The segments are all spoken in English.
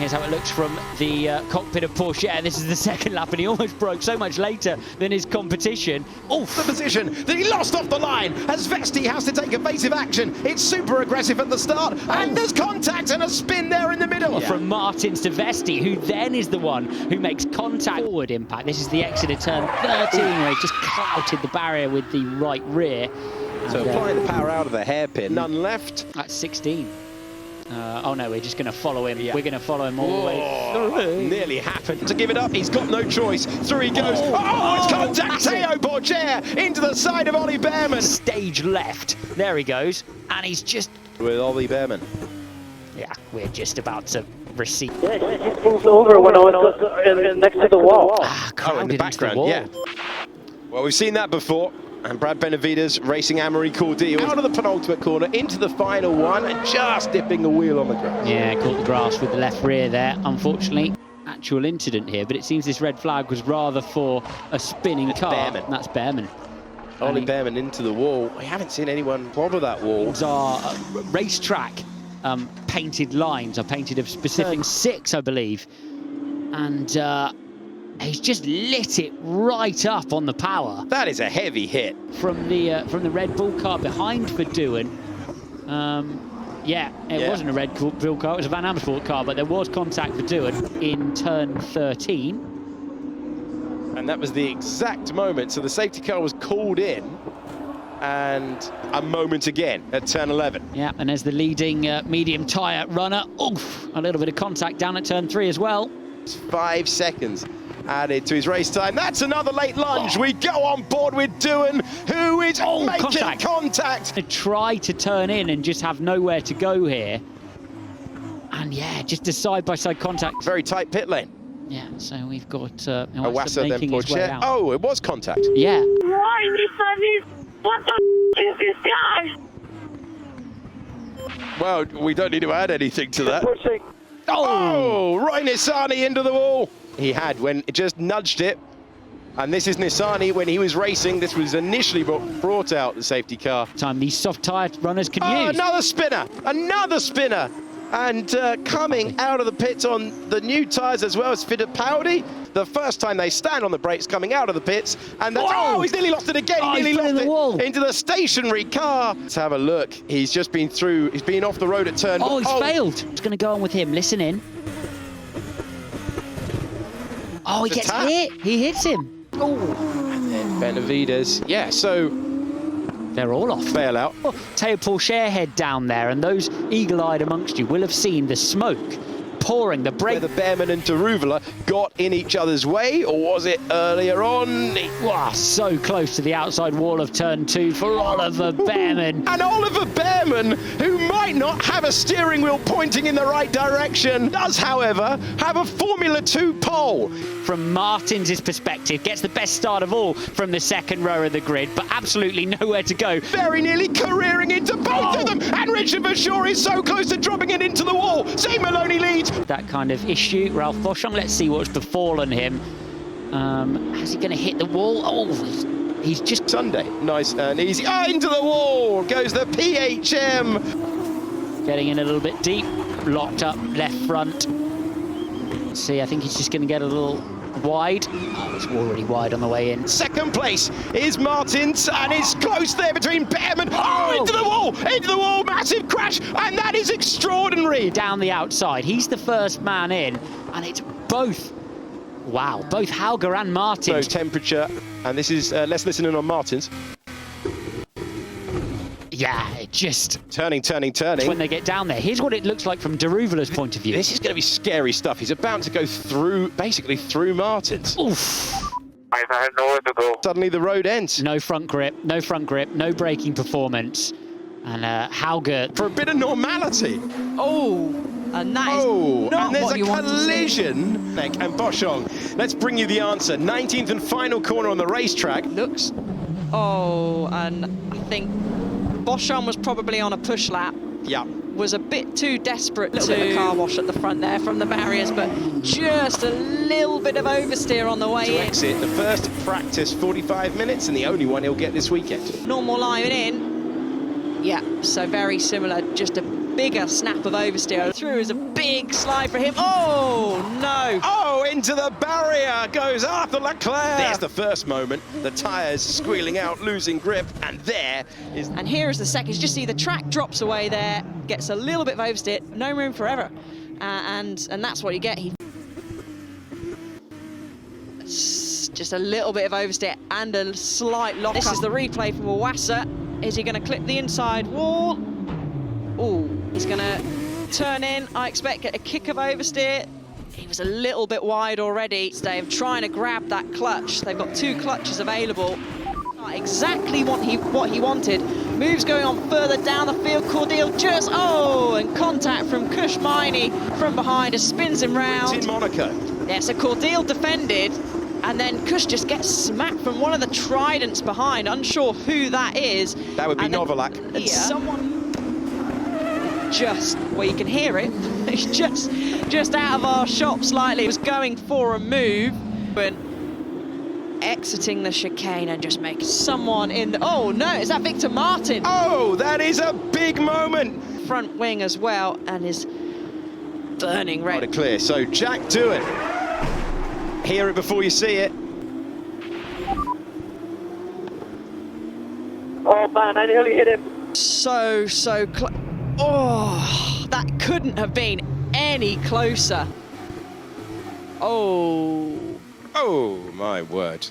Here's how it looks from the cockpit of Porsche. This is the second lap, and he almost broke so much later than his competition. Oof. The position that he lost off the line as Vesti has to take evasive action. It's super aggressive at the start, and there's contact and a spin there in the middle. From Martins to Vesti, who then is the one who makes contact. Forward impact. This is the exit of turn 13, where he's just clouted the barrier with the right rear. So applying the power out of the hairpin. None left. That's 16. Oh no, we're just going to follow him. Yeah. We're going to follow him all the way through. Nearly happened to give it up. He's got no choice. Through he goes. It's contact. Theo Porsche into the side of Ollie Behrman. Stage left. There he goes. And he's just... With Ollie Behrman. Yeah, we're just about to receive... Yeah, he moves over when I was next to the wall. In the background, yeah. Well, we've seen that before. And Brad Benavides racing Amory Cordial out of the penultimate corner into the final one and just dipping the wheel on the grass. Yeah, caught the grass with the left rear there, unfortunately. Actual incident here, but it seems this red flag was rather for a spinning car. Behrman. That's Behrman. Ollie Behrman into the wall. We haven't seen anyone bother that wall. These are racetrack painted lines, are painted of specific 6, I believe. And he's just lit it right up on the power. That is a heavy hit. From the Red Bull car behind Verduin. It wasn't a Red Bull car, it was a Van Amersfoort car, but there was contact Verduin in turn 13. And that was the exact moment. So the safety car was called in, and a moment again at turn 11. Yeah, and as the leading medium tyre runner, a little bit of contact down at turn 3 as well. It's 5 seconds added to his race time. That's another late lunge. We go on board with Doohan, who is making contact. To try to turn in and just have nowhere to go here. And yeah, just a side-by-side contact. Very tight pit lane. Yeah, so we've got Iwasa then Porsche. Oh, it was contact. Yeah. What the is this guy? Well, we don't need to add anything to that. Pushing. Right Nissani into the wall. He had when it just nudged it. And this is Nissani when he was racing. This was initially brought out the safety car. Time these soft tyre runners can use. Another spinner. Another spinner. And coming out of the pits on the new tyres as well as Fittipaldi. The first time they stand on the brakes coming out of the pits. And that's, he's nearly lost it again. He nearly lost it into the stationary car. Let's have a look. He's just been through. He's been off the road at turn. He's failed. It's going to go on with him. Listen in. He gets hit. He hits him. And then Benavides. Yeah, so they're all off. Bail out. Theo Porsche head down there, and those eagle-eyed amongst you will have seen the smoke pouring, the brake. Whether Behrman and Taruvula got in each other's way, or was it earlier on? Wow, so close to the outside wall of turn 2 for Oliver Behrman. And Oliver Behrman, who might not have a steering wheel pointing in the right direction, does, however, have a Formula 2 pole. From Martins' perspective, gets the best start of all from the second row of the grid, but absolutely nowhere to go. Very nearly careering into both of them, and Richard Verschoor is so close to dropping it into the wall. Zane Maloney leads. That kind of issue, Ralph Boschung, let's see what's befallen him. Is he going to hit the wall? He's just... Sunday, nice and easy. Into the wall goes the PHM. Getting in a little bit deep, locked up left front. Let's see, I think he's just going to get a little wide. It's already wide on the way in. Second place is Martins, and it's close there between Behrman. Into the wall, massive crash, and that is extraordinary. Down the outside, he's the first man in, and it's both. Wow, both Hauger and Martins. So temperature, and this is, let's listen in on Martins. Yeah, it just... Turning. When they get down there. Here's what it looks like from Daruvala's point of view. This is going to be scary stuff. He's about to go basically through Martins. Oof. I have nowhere to go. Suddenly the road ends. No front grip, no braking performance. And Hauger... For a bit of normality. And that is not and there's what a you want to see. collision. And Boschung, let's bring you the answer. 19th and final corner on the racetrack. And I think Boschung was probably on a push lap. Yeah. Was a bit too desperate to the car wash at the front there from the barriers, but just a little bit of oversteer on the way in. Exit the first practice 45 minutes and the only one he'll get this weekend. Normal line in. Yeah, so very similar, just a bigger snap of oversteer. Through is a big slide for him. Oh, no. Oh, into the barrier goes Arthur Leclerc. There's the first moment. The tyres squealing out, losing grip, and there is... And here is the second. Just see the track drops away there, gets a little bit of oversteer, no room for error. And that's what you get. Just a little bit of oversteer and a slight lock. This is the replay from Iwasa. Is he going to clip the inside wall? Oh, he's going to turn in, I expect, get a kick of oversteer. He was a little bit wide already. They're trying to grab that clutch. They've got 2 clutches available. Not exactly what he wanted. Moves going on further down the field. Cordeal just, and contact from Kush Miney from behind as spins him round. It's in Monaco. Yeah, so Cordeal defended, and then Kush just gets smacked from one of the tridents behind, unsure who that is. That would be Novalak. And someone just, well, you can hear it, just out of our shop slightly, was going for a move, but exiting the chicane and just making someone in the, oh no, is that Victor Martin? Oh, that is a big moment. Front wing as well, and is burning red. Quite clear, so Jack Doohan. Hear it before you see it. Oh man, I nearly hit him. So close. Oh, that couldn't have been any closer. Oh My word.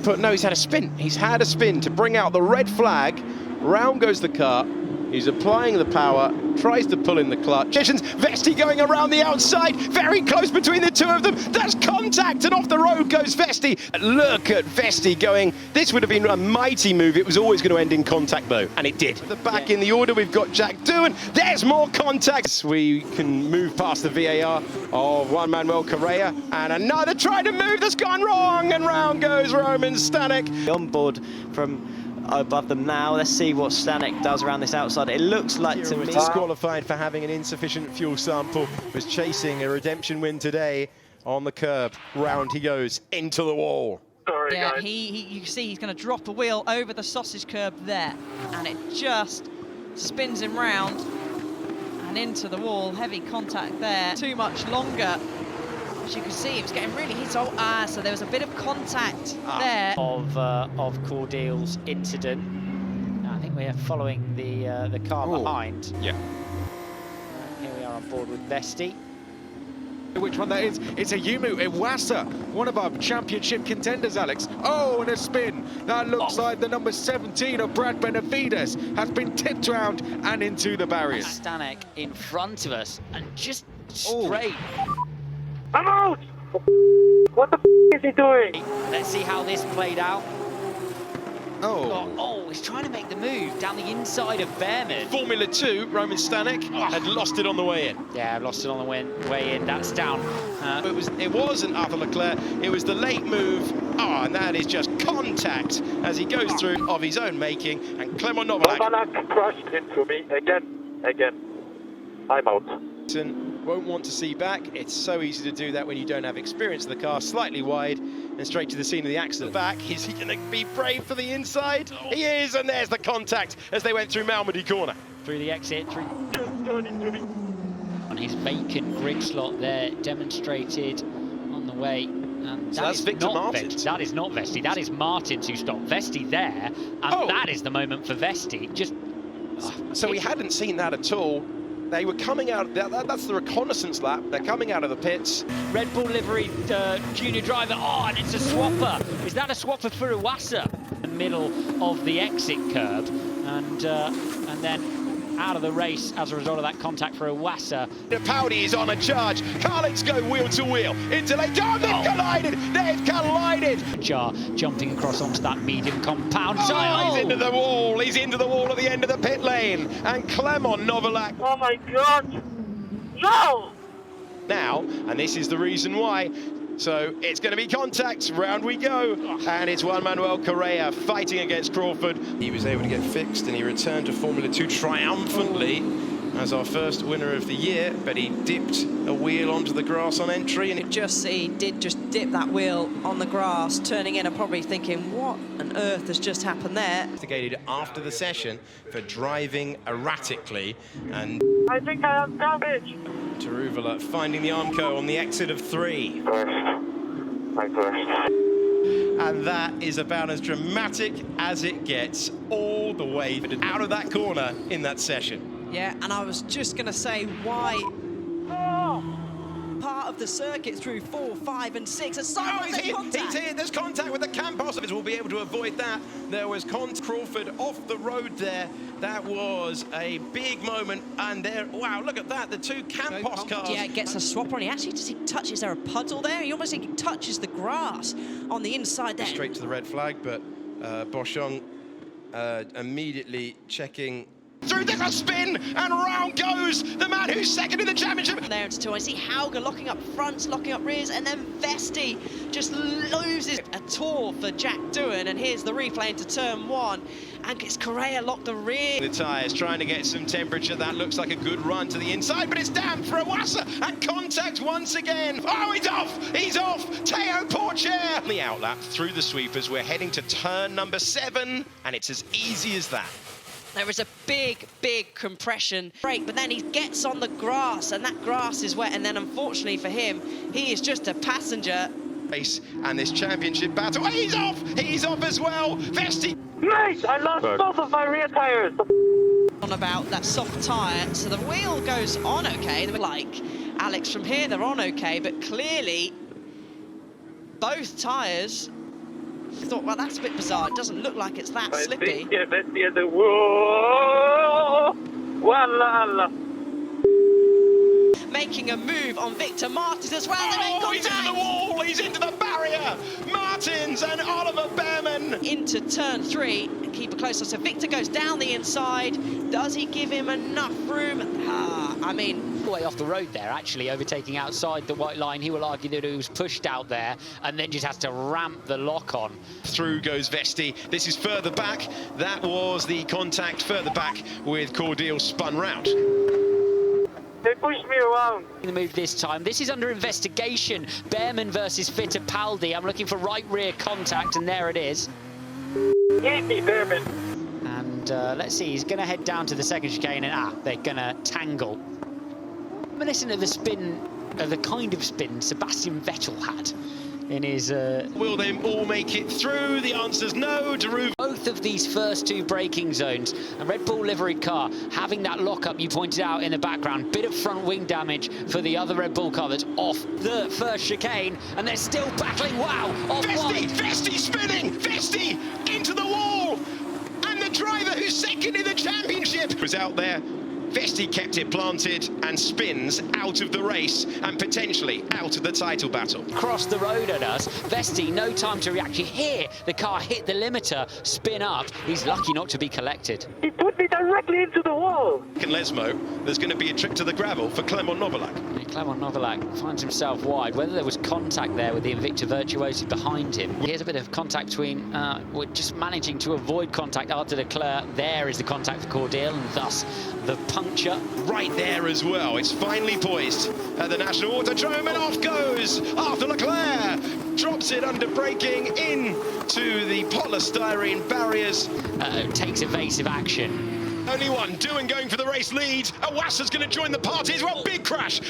But no, he's had a spin. He's had a spin to bring out the red flag. Round goes the car. He's applying the power, tries to pull in the clutch. Vesti going around the outside, very close between the two of them. That's contact, and off the road goes Vesti. Look at Vesti going. This would have been a mighty move. It was always going to end in contact, though, and it did. The back in the order, we've got Jack Doohan. There's more contact. We can move past the VAR of Juan Manuel Correa, and another trying to move that's gone wrong, and round goes Roman Stanek. On board from above them now. Let's see what Stanek does around this outside. It looks like to me... Disqualified for having an insufficient fuel sample, was chasing a redemption win today on the curb. Round he goes into the wall. Sorry, yeah, guys. you see he's going to drop a wheel over the sausage curb there, and it just spins him round and into the wall. Heavy contact there. Too much longer. As you can see, it was getting really hit. So there was a bit of contact there. Of Cordeal's incident. I think we are following the car behind. Yeah. Here we are on board with Vesti. Which one that is? It's a Yumu Iwasa, one of our championship contenders, Alex. Oh, and a spin. That looks like the number 17 of Brad Benavides has been tipped round and into the barriers. Stanek in front of us and just straight. I'm out! What the is he doing? Let's see how this played out. Oh, He's trying to make the move down the inside of Behrman. Formula 2, Roman Stanek had lost it on the way in. Yeah, lost it on the way in. That's down. It wasn't Arthur Leclerc, it was the late move. And that is just contact as he goes through of his own making. And Clement Novalak crashed into me again. I'm out. Won't want to see back. It's so easy to do that when you don't have experience of the car. Slightly wide and straight to the scene of the accident. Back, is he going to be brave for the inside? He is, and there's the contact as they went through Malmedy corner. Through the exit, on his vacant grid slot there, demonstrated on the way. And So that's Victor Martin. That is not Vesti. That is Martins who stopped Vesti there, and that is the moment for Vesti. So we hadn't seen that at all. They were coming out, that's the reconnaissance lap. They're coming out of the pits. Red Bull livery junior driver. And it's a swapper. Is that a swapper for Iwasa? In the middle of the exit curb, and then out of the race as a result of that contact for Iwasa. Powdy is on a charge. Carlins go wheel to wheel into lane. They've collided. They've collided. Jar jumping across onto that medium compound. He's into the wall. He's into the wall at the end of the pit lane. And Clement Novalak. Oh my God! No! Now, and this is the reason why. So it's going to be contact, round we go, and it's Juan Manuel Correa fighting against Crawford. He was able to get fixed and he returned to Formula 2 triumphantly. as our first winner of the year, but he dipped a wheel onto the grass on entry, and He did just dip that wheel on the grass, turning in and probably thinking, what on earth has just happened there? investigated after the session for driving erratically, and I think I am garbage. Taruvala finding the Armco on the exit of 3. My first. And that is about as dramatic as it gets, all the way out of that corner in that session. Yeah, and I was just going to say why Oh! part of the circuit through 4, 5 and 6 and He's here, there's contact with the Campos. We'll be able to avoid that. There was Crawford off the road there. That was a big moment, and there, wow, look at that, the two Campos cars. Yeah, gets a swap on. He actually, does he touch, is there a puddle there? He almost touches the grass on the inside there. Straight to the red flag, but Boschung immediately checking through. There's a spin, and round goes the man who's second in the championship. There into 2. I see Hauger locking up fronts, locking up rears, and then Vesti just loses a tour for Jack Doohan. And here's the replay into turn 1, and gets Correa locked the rear. The tyres trying to get some temperature. That looks like a good run to the inside, but it's down for Iwasa, and contact once again. Oh, he's off! He's off! Teo Porcher! The outlap through the sweepers. We're heading to turn number 7, and it's as easy as that. There is a big, big compression break, but then he gets on the grass, and that grass is wet, and then unfortunately for him, he is just a passenger. Race and this championship battle. Oh, he's off! He's off as well! Vesti! Mate, I lost both of my rear tires. On about that soft tyre, so the wheel goes on okay. Like Alex from here, they're on okay, but clearly both tyres thought, well, that's a bit bizarre. It doesn't look like it's that slippy. Whoa! Walla! Making a move on Victor Martins as well. Oh, he's into the wall! He's into the barrier! Martins and Oliver Behrman! Into turn 3, keep it closer. So Victor goes down the inside. Does he give him enough room? I mean, Way off the road there, actually overtaking outside the white line. He will argue that he was pushed out there and then just has to ramp the lock on. Through goes Vesti. This is further back. That was the contact further back with Cordial spun round. They pushed me around. The move this time. This is under investigation. Behrman versus Fittipaldi. I'm looking for right rear contact, and there it is. Hit me, Behrman. And let's see, he's going to head down to the second chicane, and they're going to tangle. Reminiscent of the spin, of the kind of spin Sebastian Vettel had in his... Will they all make it through? The answer's no. Both of these first 2 braking zones, a Red Bull livery car having that lockup you pointed out in the background, bit of front wing damage for the other Red Bull car that's off the first chicane, and they're still battling. Wow, off wide. Vesti spinning! Vesti into the wall! And the driver who's second in the championship was out there. Vesti kept it planted and spins out of the race and potentially out of the title battle. Across the road at us, Vesti, no time to react. You hear the car hit the limiter, spin up. He's lucky not to be collected. He put me directly into the wall. In Lesmo, there's going to be a trip to the gravel for Clement Novalak. Clement Novalak finds himself wide. Whether there was contact there with the Invicta Virtuosi behind him. Here's a bit of contact between, we're just managing to avoid contact after Leclerc. There is the contact for Cordial, and thus the puncture. Right there as well. It's finally poised at the National Autodrome, and off goes Arthur Leclerc. Drops it under braking into the polystyrene barriers. Takes evasive action. Only one, Doohan going for the race lead. Iwasa's going to join the party as well. Big crash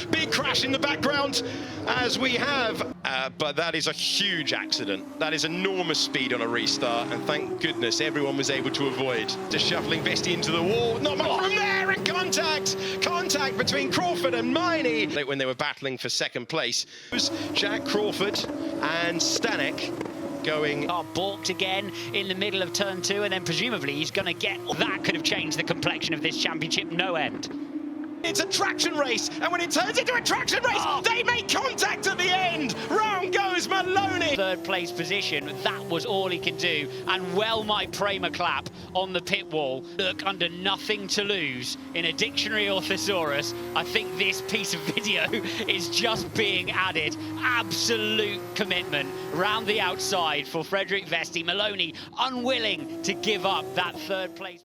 in the background as we have. But that is a huge accident. That is enormous speed on a restart, and thank goodness everyone was able to avoid. Just shuffling Vesti into the wall. Not much from there, and contact between Crawford and Miney when they were battling for second place. It was Jack Crawford and Stanek going. Balked again in the middle of turn 2, and then presumably he's going to get... That could have changed the complexion of this championship, no end. It's a traction race, and when it turns into a traction race, they make contact at the end. Round goes Maloney. Third place position, that was all he can do, and well might Prema clap on the pit wall. Look, under nothing to lose in a dictionary or thesaurus, I think this piece of video is just being added. Absolute commitment round the outside for Frederick Vesti. Maloney unwilling to give up that third place.